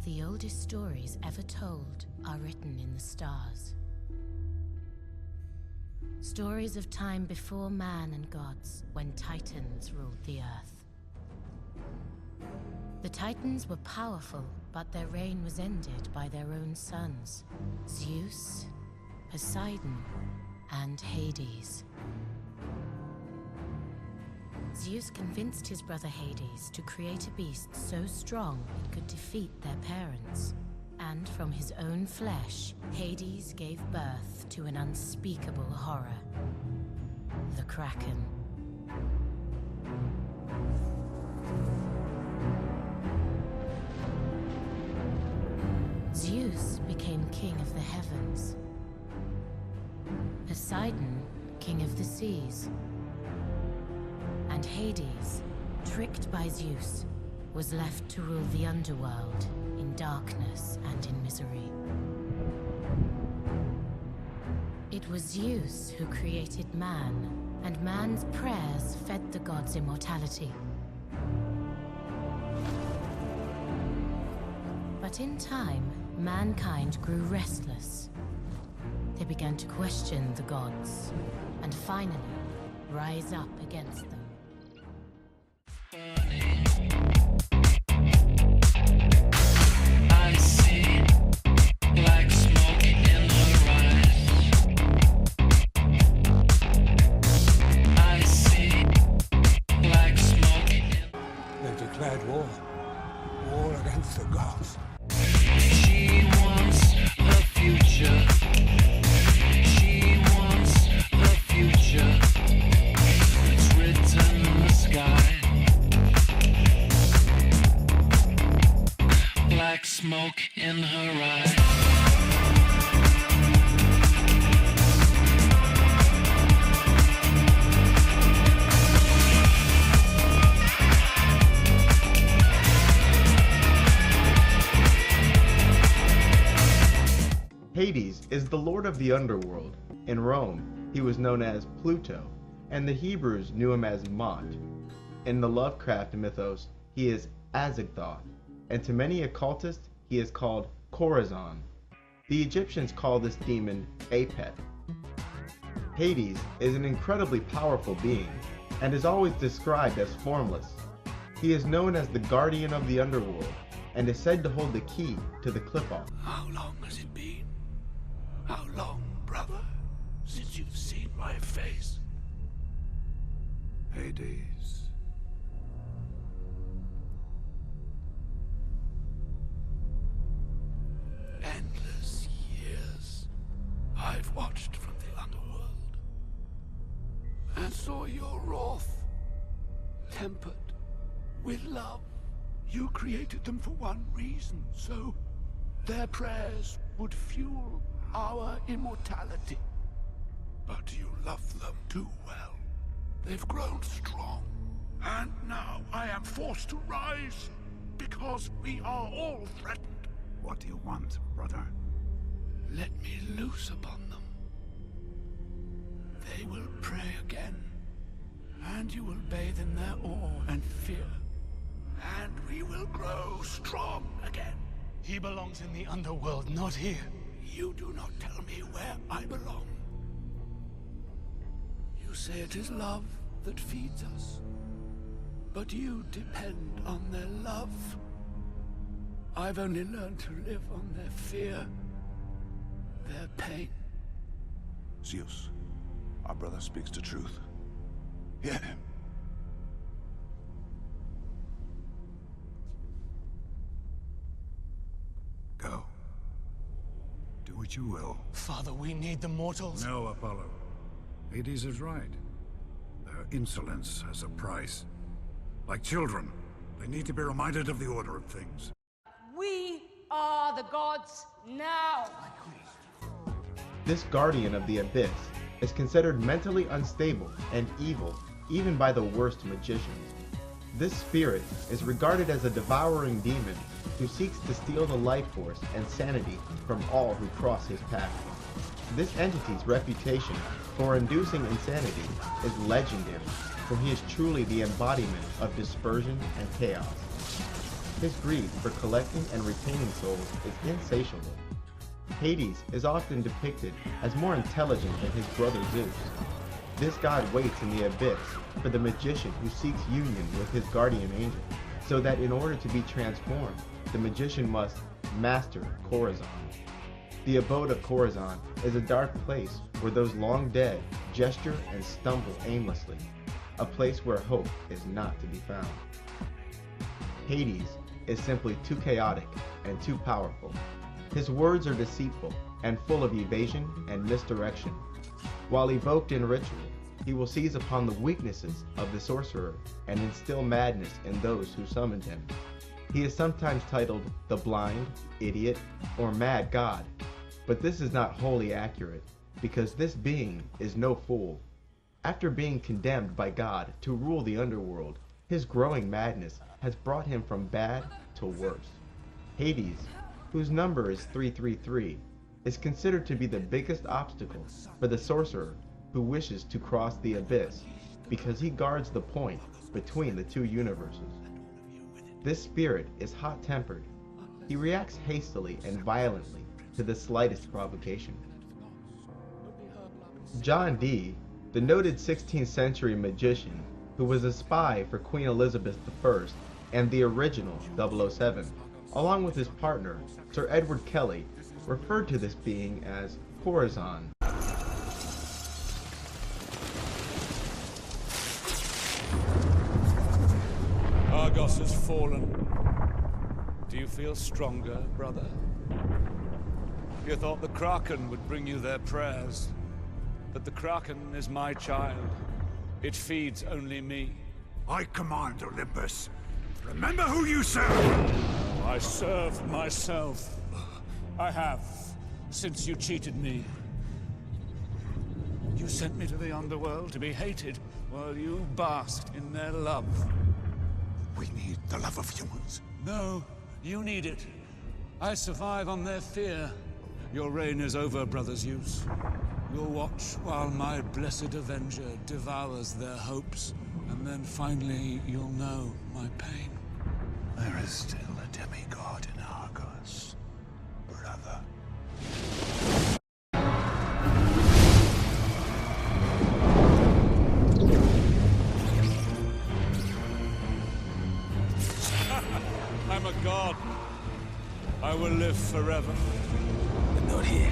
The oldest stories ever told are written in the stars. Stories of time before man and gods, when Titans ruled the earth. The Titans were powerful, but their reign was ended by their own sons, Zeus, Poseidon, and Hades. Zeus convinced his brother Hades to create a beast so strong it could defeat their parents. And from his own flesh, Hades gave birth to an unspeakable horror, the Kraken. Zeus became king of the heavens. Poseidon, king of the seas. And Hades, tricked by Zeus, was left to rule the underworld in darkness and in misery. It was Zeus who created man, and man's prayers fed the gods' immortality. But in time, mankind grew restless. They began to question the gods, and finally rise up against them. I see black smoke in her eyes. I see black smoke in. They've declared war. War against the gods. She wants a future. She wants a future. It's written in the sky. Black smoke in her eyes. Hades is the lord of the underworld. In Rome, he was known as Pluto, and the Hebrews knew him as Mot. In the Lovecraft mythos, he is Azag-thoth, and to many occultists, he is called Corazon. The Egyptians call this demon Apep. Hades is an incredibly powerful being, and is always described as formless. He is known as the guardian of the underworld, and is said to hold the key to the clip-off. How long has it been? How long, brother, since you've seen my face? Hades. Endless years I've watched from the underworld and saw your wrath tempered with love. You created them for one reason, so their prayers would fuel our immortality. But you love them too well. They've grown strong, and now I am forced to rise because we are all threatened. What do you want, brother? Let me loose upon them. They will pray again, and you will bathe in their awe and fear, and we will grow strong again. He belongs in the underworld, not here. You do not tell me where I belong. You say it is love that feeds us, but you depend on their love. I've only learned to live on their fear, their pain. Zeus, our brother speaks the truth. Hear him. Go. Do what you will. Father, we need the mortals. No, Apollo. Hades is right. Their insolence has a price. Like children, they need to be reminded of the order of things. We are the gods now. This guardian of the abyss is considered mentally unstable and evil even by the worst magicians. This spirit is regarded as a devouring demon who seeks to steal the life force and sanity from all who cross his path. This entity's reputation for inducing insanity is legendary, for he is truly the embodiment of dispersion and chaos. His greed for collecting and retaining souls is insatiable. Hades is often depicted as more intelligent than his brother Zeus. This god waits in the abyss for the magician who seeks union with his guardian angel, so that in order to be transformed, the magician must master Corazon. The abode of Corazon is a dark place where those long dead gesture and stumble aimlessly, a place where hope is not to be found. Hades is simply too chaotic and too powerful. His words are deceitful and full of evasion and misdirection. While evoked in ritual, he will seize upon the weaknesses of the sorcerer and instill madness in those who summoned him. He is sometimes titled the blind, idiot, or mad god, but this is not wholly accurate, because this being is no fool. After being condemned by God to rule the underworld, his growing madness has brought him from bad to worse. Hades, whose number is 333, is considered to be the biggest obstacle for the sorcerer who wishes to cross the abyss, because he guards the point between the two universes. This spirit is hot-tempered. He reacts hastily and violently to the slightest provocation. John Dee, the noted 16th century magician who was a spy for Queen Elizabeth I and the original 007, along with his partner, Sir Edward Kelly, referred to this being as Corazon. Argos has fallen. Do you feel stronger, brother? You thought the Kraken would bring you their prayers, but the Kraken is my child. It feeds only me. I command Olympus. Remember who you serve! Oh, I serve myself. I have, since you cheated me. You sent me to the underworld to be hated, while you basked in their love. We need the love of humans. No, you need it. I survive on their fear. Your reign is over, Brother Zeus. You'll watch while my blessed Avenger devours their hopes, and then finally you'll know my pain. There is still a demigod in Argos, brother. I'm a god. I will live forever. But not here.